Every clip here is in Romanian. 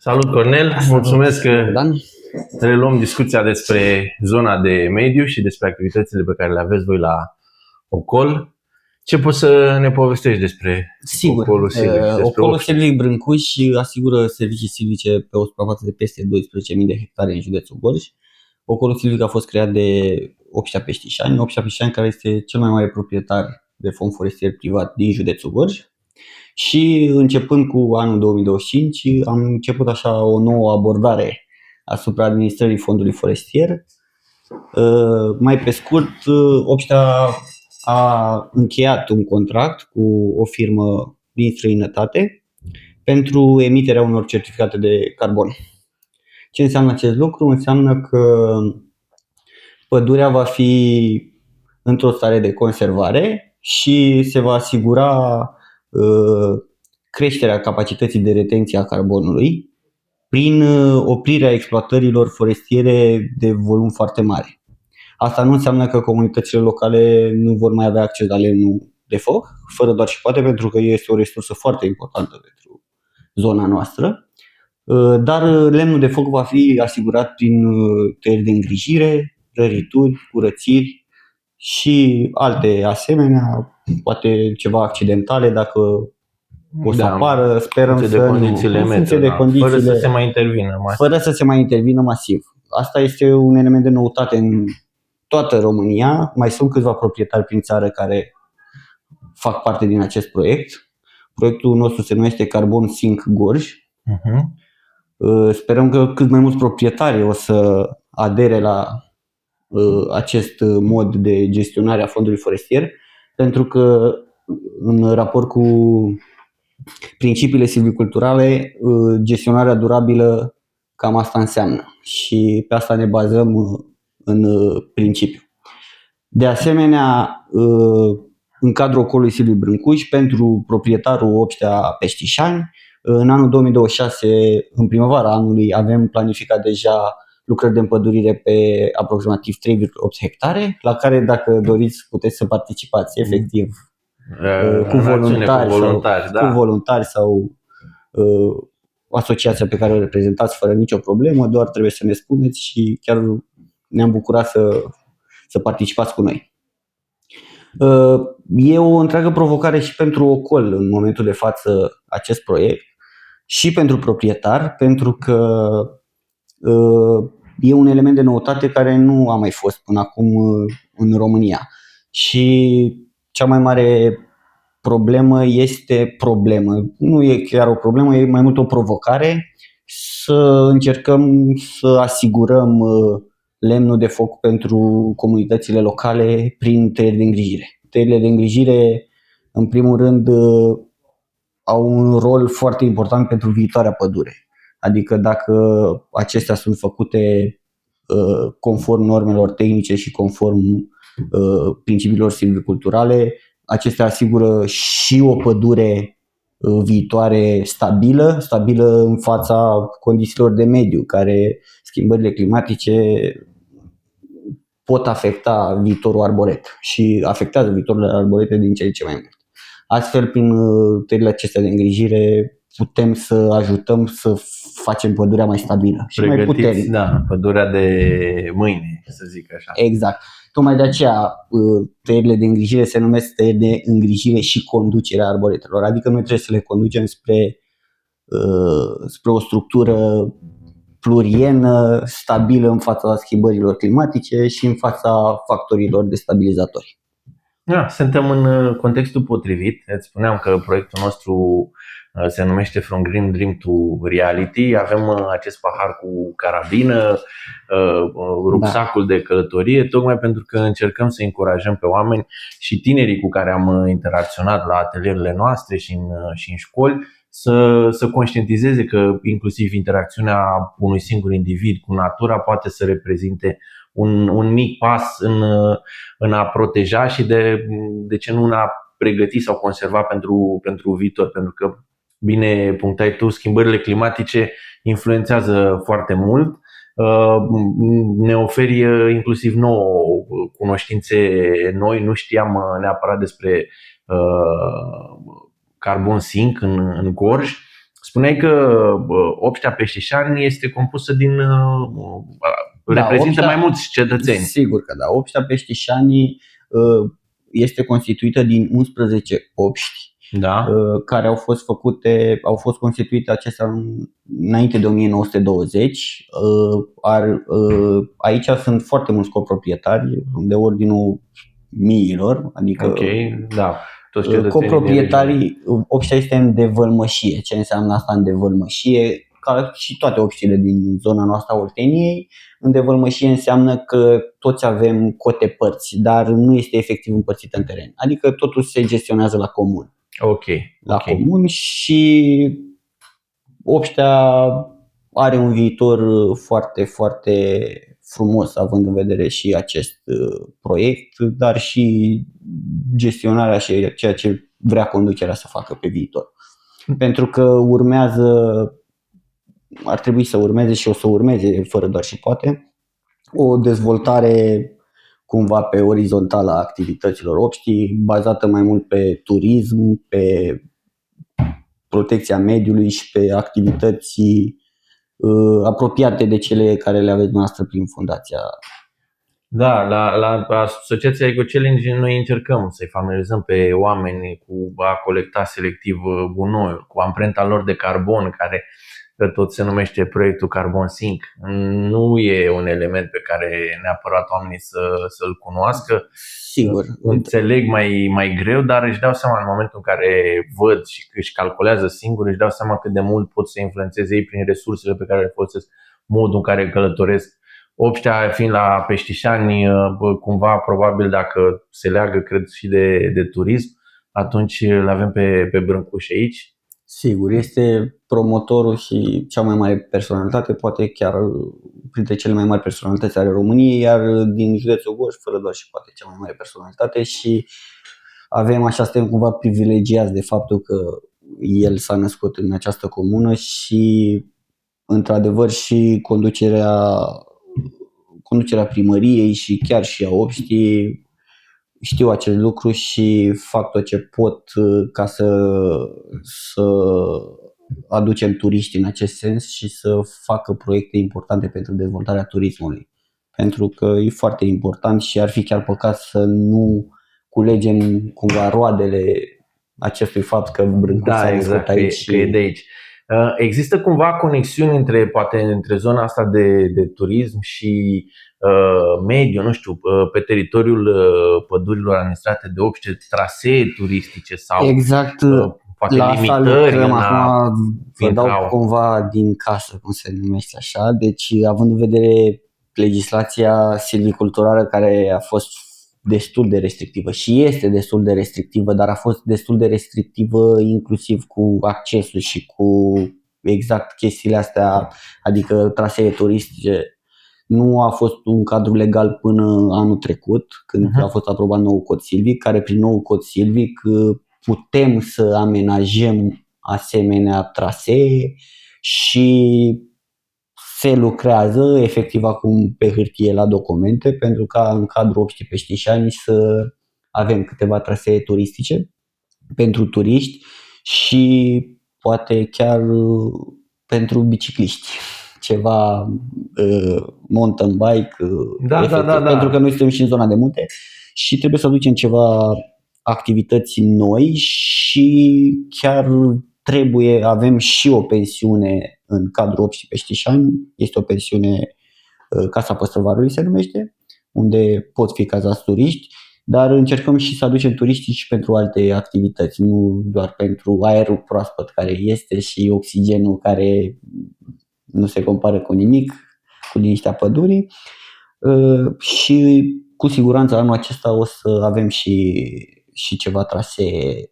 Salut, Cornel! Mulțumesc că Dan. reluăm discuția despre zona de mediu și despre activitățile pe care le aveți voi la Ocol. Ce poți să ne povestești despre Ocolul Silvic? Ocolul Silvic Brâncuș asigură servicii silvice pe o suprafață de peste 12.000 de hectare în județul Gorj. Ocolul Silvic a fost creat de Obștea Peștișani, Obștea Peștișani care este cel mai mare proprietar de fond forestier privat din județul Gorj. Și începând cu anul 2025 am început așa o nouă abordare asupra administrării fondului forestier. Mai pe scurt, Obștea a încheiat un contract cu o firmă din străinătate pentru emiterea unor certificate de carbon. Ce înseamnă acest lucru? Înseamnă că pădurea va fi într-o stare de conservare și se va asigura creșterea capacității de retenție a carbonului prin oprirea exploatărilor forestiere de volum foarte mare. Asta nu înseamnă că comunitățile locale nu vor mai avea acces la lemnul de foc, fără doar și poate, pentru că este o resursă foarte importantă pentru zona noastră, dar lemnul de foc va fi asigurat prin tăieri de îngrijire, rărituri, curățiri și alte asemenea, poate ceva accidentale dacă o să apară, sperăm în funcție de condițiile, fără să se mai intervină masiv. Fără să se mai intervină masiv. Asta este un element de noutate în toată România. Mai sunt câțiva proprietari prin țară care fac parte din acest proiect. Proiectul nostru se numește Carbon Sink Gorj. Sperăm că cât mai mulți proprietari o să adere la acest mod de gestionare a fondului forestier, pentru că în raport cu principiile silviculturale, gestionarea durabilă cam asta înseamnă și pe asta ne bazăm în principiu. De asemenea, în cadrul Ocolului Silvic Brâncuș, pentru proprietarul Obștea Peștișani, în anul 2026, în primăvara anului, avem planificat deja lucrări de împădurire pe aproximativ 3,8 hectare, la care, dacă doriți, puteți să participați efectiv cu voluntari sau asociația pe care o reprezentați fără nicio problemă, doar trebuie să ne spuneți și chiar ne-am bucurat să participați cu noi. E o întreagă provocare și pentru Ocol în momentul de față acest proiect și pentru proprietar, pentru că e un element de noutate care nu a mai fost până acum în România. Și cea mai mare nu e chiar o problemă, e mai mult o provocare să încercăm să asigurăm lemnul de foc pentru comunitățile locale prin tăieri de îngrijire. Tăierile de îngrijire, în primul rând, au un rol foarte important pentru viitoarea pădure. Adică dacă acestea sunt făcute conform normelor tehnice și conform principiilor silviculturale, acestea asigură și o pădure viitoare stabilă în fața condițiilor de mediu, care schimbările climatice pot afecta viitorul arboret și afectează viitorul arborete din ce în ce mai mult. Astfel, prin tăierile acestea de îngrijire, putem să ajutăm să facem pădurea mai stabilă și mai puternică. Da, pădurea de mâine, să zic așa. Exact. Tocmai de aceea tăierile de îngrijire se numesc tăieri de îngrijire și conducerea arboretelor. Adică noi trebuie să le conducem spre o structură plurienă, stabilă în fața schimbărilor climatice și în fața factorilor destabilizatori. Da, suntem în contextul potrivit. Îți spuneam că proiectul nostru se numește From Green Dream to Reality. Avem acest pahar cu carabină, rucsacul de călătorie, tocmai pentru că încercăm să încurajăm pe oameni și tinerii cu care am interacționat la atelierele noastre și în școli să conștientizeze că inclusiv interacțiunea unui singur individ cu natura poate să reprezinte un mic pas în a proteja și de ce nu în a pregăti sau conserva pentru viitor. Pentru că, bine punctai tu, schimbările climatice influențează foarte mult, ne oferi inclusiv nouă cunoștințe noi. Nu știam neapărat despre Carbon Sink în Gorj. Spuneai că Obștea Peștișani este compusă din reprezintă mai mulți cetățeni. Sigur că da. Obștea Peștișani este constituită din 11 obști, da, care au fost constituite acestea înainte de 1920. Aici sunt foarte mulți coproprietari de ordinul miilor, adică da. Coproprietarii, obștea este în devălmășie. Ce înseamnă asta în devălmășie? Ca și toate obștile din zona noastră a Olteniei, în devălmășie înseamnă că toți avem cote părți, dar nu este efectiv împărțit în teren. Adică totul se gestionează la comun. Comun și obștea are un viitor foarte, foarte frumos, având în vedere și acest proiect, dar și gestionarea și ceea ce vrea conducerea să facă pe viitor. Pentru că ar trebui să urmeze și o să urmeze, fără doar și poate, o dezvoltare cumva pe orizontală a activităților obștii, bazată mai mult pe turism, pe protecția mediului și pe activități apropiate de cele care le aveți noastră prin fundația. Da, la Asociația EcoChallenge noi încercăm să-i familiarizăm pe oameni cu a colecta selectiv gunoiul, cu amprenta lor de carbon, care tot se numește proiectul Carbon Sink. Nu e un element pe care neapărat oamenii să-l cunoască. Sigur. Înțeleg mai greu, dar își dau seama în momentul în care văd și își calculează singur, își dau seama cât de mult pot să influențeze ei prin resursele pe care le folosesc, modul în care călătoresc. Obștea fiind la Peștișani, cumva probabil dacă se leagă, cred, și de turism, atunci îl avem pe Brâncuș aici. Sigur, este promotorul și cea mai mare personalitate, poate chiar printre cele mai mari personalități ale României, iar din județul Gorj, fără doar și poate cea mai mare personalitate, și suntem cumva privilegiați de faptul că el s-a născut în această comună și într-adevăr și conducerea primăriei și chiar și a obștii știu acest lucru și fac tot ce pot ca să aducem turiști în acest sens și să facă proiecte importante pentru dezvoltarea turismului. Pentru că e foarte important și ar fi chiar păcat să nu culegem cumva roadele acestui fapt că Brâncuș s-a născut aici. Că e de aici. Există cumva conexiuni între zona asta de turism și mediu, nu știu, pe teritoriul pădurilor administrate de obște, trasee turistice sau exact, poate la limitări? Acum vă dau cumva din casă, cum se numește așa. Deci, având în vedere legislația silviculturală care a fost destul de restrictivă și este destul de restrictivă, dar a fost destul de restrictivă inclusiv cu accesul și cu exact chestiile astea, adică trasee turistice. Nu a fost un cadru legal până anul trecut, când a fost aprobat nou cod silvic, care prin nou cod silvic putem să amenajăm asemenea trasee și se lucrează efectiv acum pe hârtie la documente pentru ca în cadrul Obștii Peștișani să avem câteva trasee turistice pentru turiști și poate chiar pentru bicicliști. Ceva mountain bike, pentru că noi suntem și în zona de munte și trebuie să aducem ceva activități noi și chiar avem și o pensiune în cadrul Obștii Peștișani, este o pensiune, Casa Păstrăvarului se numește, unde pot fi cazați turiști, dar încercăm și să aducem turiștii și pentru alte activități, nu doar pentru aerul proaspăt care este și oxigenul care nu se compară cu nimic, cu liniștea pădurii, și cu siguranță anul acesta o să avem și ceva trasee.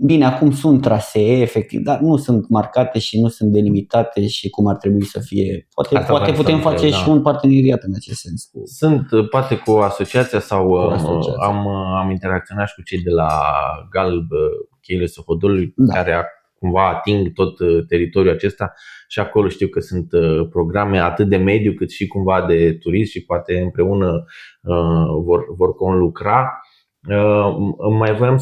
Bine, acum sunt trasee, efectiv, dar nu sunt marcate și nu sunt delimitate și cum ar trebui să fie. Poate putem face și un parteneriat în acest sens. Poate cu asociația sau am interacționat și cu cei de la Galb, Cheile Sohodolului, care cumva ating tot teritoriul acesta și acolo știu că sunt programe atât de mediu cât și cumva de turism și poate împreună vor conlucra. Mai voiam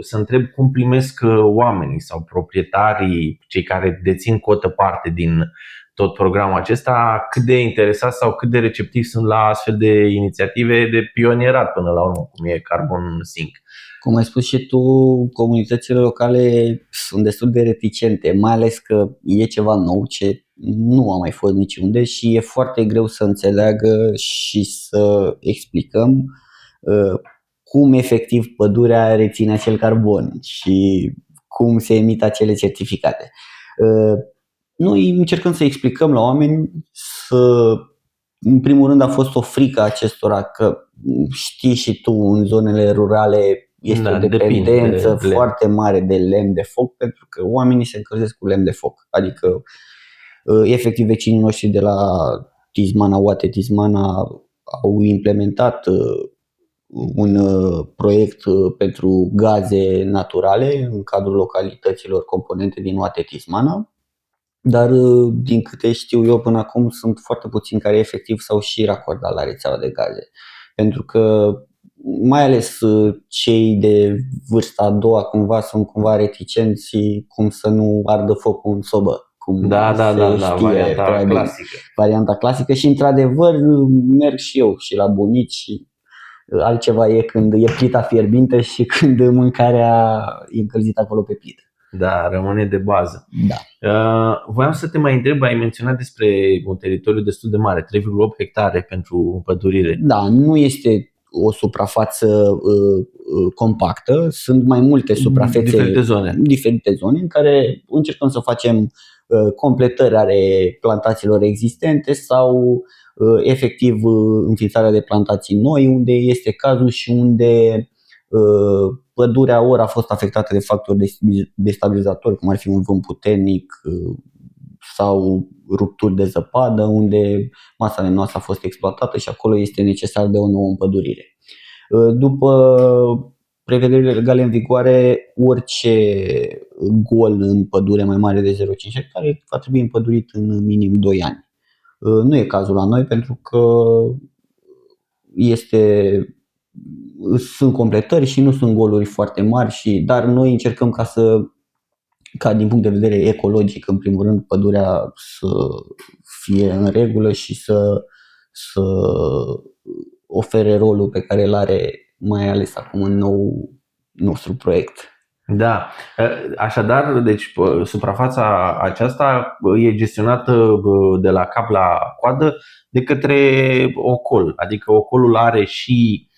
să întreb cum primesc oamenii sau proprietarii, cei care dețin cotă parte din tot programul acesta, cât de interesați sau cât de receptivi sunt la astfel de inițiative de pionierat până la urmă, cum e Carbon Sync. Cum ai spus și tu, comunitățile locale sunt destul de reticente, mai ales că e ceva nou ce nu a mai fost niciunde și e foarte greu să înțeleagă și să explicăm cum efectiv pădurea reține acel carbon și cum se emit acele certificate. Noi încercăm să explicăm la oameni în primul rând a fost o frică acestora că știi și tu, în zonele rurale este o dependență foarte mare de lemn de foc, pentru că oamenii se încălzesc cu lemn de foc. Adică efectiv vecinii noștri de la Tismana, Oate Tismana, au implementat un proiect pentru gaze naturale în cadrul localităților componente din Oate Tismana. Dar din câte știu eu până acum sunt foarte puțini care efectiv s-au și racordat la rețeaua de gaze. Pentru că mai ales cei de vârsta a doua cumva sunt cumva reticenți cum să nu ardă focul în sobă. Cum varianta clasică și într-adevăr merg și eu și la bunici și altceva e când e plita fierbinte și când mâncarea e încălzită acolo pe plită. Da, rămâne de bază. Da. Voiam să te mai întreb, ai menționat despre un teritoriu destul de mare, 3,8 hectare pentru împădurire. Da, nu este o suprafață compactă, sunt mai multe suprafețe, diferite zone în care încercăm să facem completări ale plantațiilor existente sau efectiv înființarea de plantații noi, unde este cazul și unde pădurea ori a fost afectată de factori destabilizatori, cum ar fi un vânt puternic sau rupturi de zăpadă, unde masa lemnoasă a fost exploatată și acolo este necesar de o nouă împădurire. După prevederile legale în vigoare, orice gol în pădure mai mare de 0,5 hectare va trebui împădurit în minim 2 ani. Nu e cazul la noi pentru că sunt completări și nu sunt goluri foarte mari, dar noi încercăm ca din punct de vedere ecologic, în primul rând, pădurea să fie în regulă și să ofere rolul pe care îl are, mai ales acum în nou nostru proiect. Da, așadar, deci suprafața aceasta e gestionată de la cap la coadă de către Ocol, adică Ocolul are și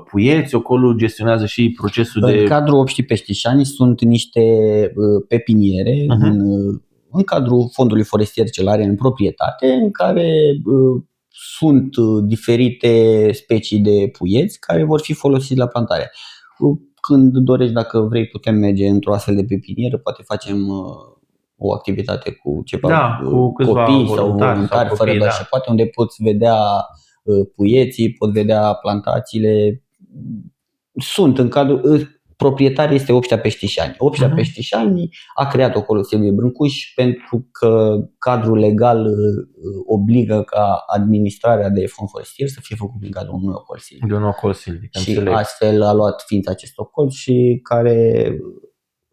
puieți, Ocolul gestionează și procesul în cadrul Obștii Peștișani sunt niște pepiniere în cadrul fondului forestier ce are în proprietate, în care sunt diferite specii de puieți care vor fi folosiți la plantare. Când dorești, dacă vrei, putem merge într-o astfel de pepinieră, poate facem o activitate cu cu copii sau voluntari fără doar și poate, unde poți vedea puieții, pot vedea plantațiile. Sunt în cadrul. Proprietar este Obștea Peștișani. Obștea Peștișani a creat Ocolul Silviei Brâncuși pentru că cadrul legal obligă ca administrarea de fond forestier să fie făcută în cadrul unui Ocol Silvic. De un Ocol Silvic. Și astfel a luat ființa acest Ocol și care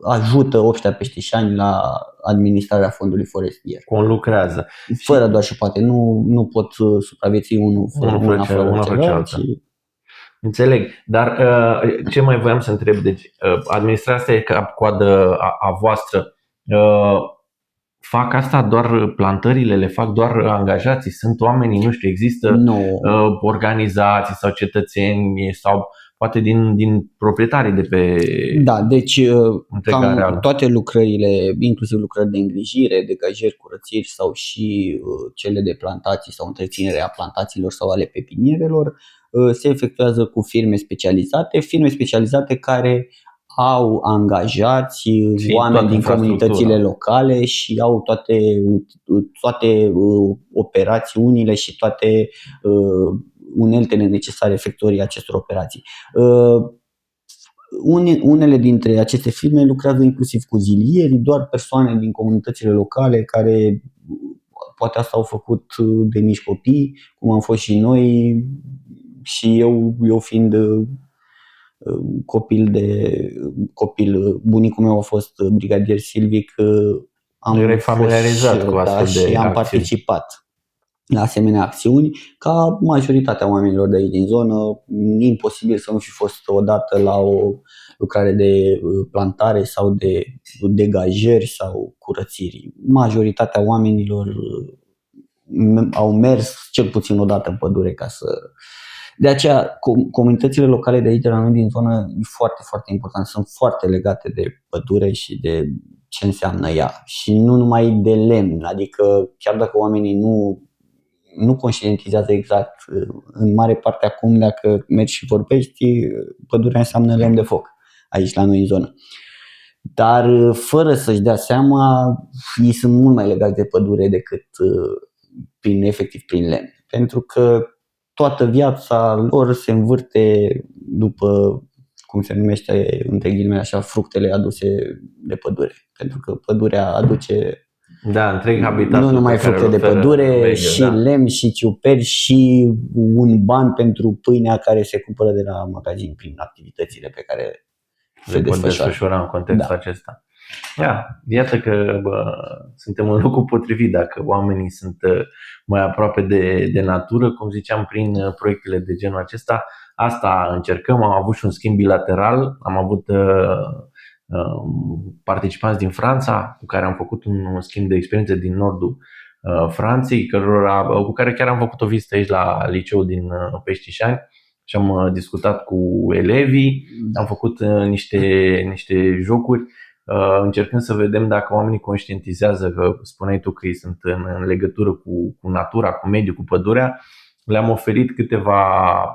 ajută Obștea Peștișani la administrarea fondului forestier. Conlucrează. Fără doar și poate. Nu pot supraviețui unul fără celălalt. Înțeleg, dar ce mai voiam să întreb, deci administrația asta e cap-coadă a voastră, fac asta doar plantările, le fac doar angajații, sunt oamenii, nu știu, există organizații sau cetățeni sau poate din proprietarii de pe... Da, deci toate lucrările, inclusiv lucrări de îngrijire, degajări, curățiri sau și cele de plantații sau întreținerea plantațiilor sau ale pepinierelor, se efectuează cu firme specializate care au angajați oameni din comunitățile locale și au toate operațiunile și toate uneltele necesare efectuării acestor operații. Unele dintre aceste firme lucrează inclusiv cu zilieri, doar persoane din comunitățile locale care poate asta au făcut de mici copii, cum am fost și noi și eu fiind bunicul meu a fost brigadier silvic, Erai familiarizat cu astfel de și am acțiuni. participat la asemenea acțiuni, ca majoritatea oamenilor de aici din zonă. Imposibil să nu fi fost odată la o lucrare de plantare sau de degajări sau curățiri. Majoritatea oamenilor au mers cel puțin odată în pădure ca să... De aceea, comunitățile locale de aici, de la noi din zonă, e foarte, foarte important. Sunt foarte legate de pădure și de ce înseamnă ea. Și nu numai de lemn, adică chiar dacă oamenii nu conștientizează exact, în mare parte acum, dacă mergi și vorbești, pădurea înseamnă lemn de foc aici la noi în zonă. Dar fără să-și dea seama, ei sunt mult mai legați de pădure decât efectiv prin lemn. Pentru că toată viața lor se învârte după, cum se numește între ghilimele așa, fructele aduse de pădure. Pentru că pădurea aduce întreg habitatul, nu numai fructe de pădure, și lemn, și ciuperi, și un ban pentru pâinea care se cumpără de la magazin prin activitățile pe care se desfășoară în contextul acesta. Iată că suntem în locul potrivit dacă oamenii sunt mai aproape de natură, cum ziceam, prin proiectele de genul acesta. Asta încercăm. Am avut și un schimb bilateral, am avut participanți din Franța cu care am făcut un schimb de experiențe din nordul Franței, cu care chiar am făcut o vizită aici la liceul din Peștișani și am discutat cu elevii, am făcut niște jocuri, încercând să vedem dacă oamenii conștientizează, că spuneai tu că ei sunt în legătură cu natura, cu mediul, cu pădurea. Le-am oferit câteva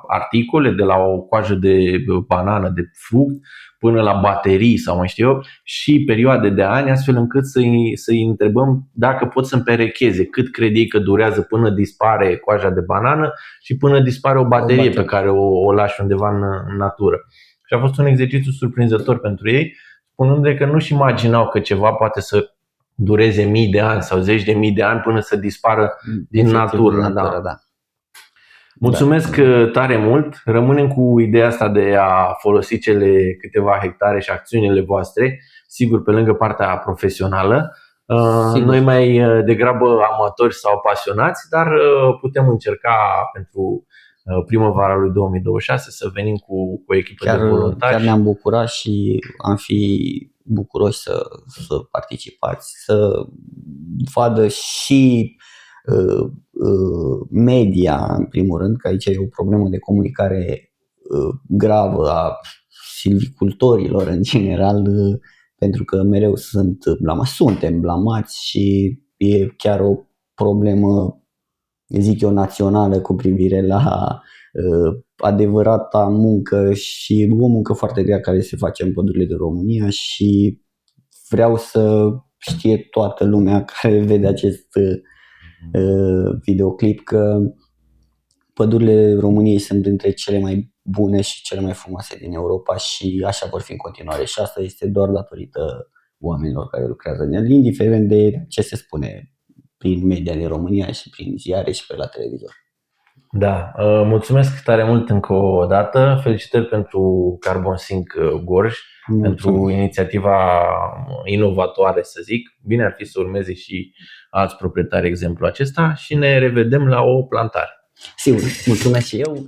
articole, de la o coajă de banană, de fruct, până la baterii sau mai știu eu, și perioade de ani, astfel încât să-i întrebăm dacă pot să împerecheze, cât cred ei că durează până dispare coaja de banană și până dispare o baterie pe care o lași undeva în natură. Și a fost un exercițiu surprinzător pentru ei, spunându-le că nu-și imaginau că ceva poate să dureze mii de ani sau zeci de mii de ani până să dispară din natură. Da. Mulțumesc tare mult. Rămânem cu ideea asta de a folosi cele câteva hectare și acțiunile voastre, sigur pe lângă partea profesională. Noi mai degrabă amatori sau pasionați, dar putem încerca pentru primăvara lui 2026 să venim cu o echipă de voluntari. Chiar ne-am bucurat și am fi bucuroși să participați, să vadă și media, în primul rând, că aici e o problemă de comunicare gravă a silvicultorilor în general, pentru că mereu suntem blamați și e chiar o problemă, zic eu, națională cu privire la adevărata muncă și o muncă foarte grea care se face în pădurile de România. Și vreau să știe toată lumea care vede acest videoclip că pădurile României sunt dintre cele mai bune și cele mai frumoase din Europa și așa vor fi în continuare. Și asta este doar datorită oamenilor care lucrează în el, indiferent de ce se spune prin media din România și prin ziare și pe la televizor. Da, mulțumesc tare mult încă o dată. Felicitări pentru Carbon Sync Gorj, pentru inițiativa inovatoare, să zic. Bine ar fi să urmeze și alți proprietari exemplul acesta și ne revedem la o plantare. Sigur, mulțumesc și eu.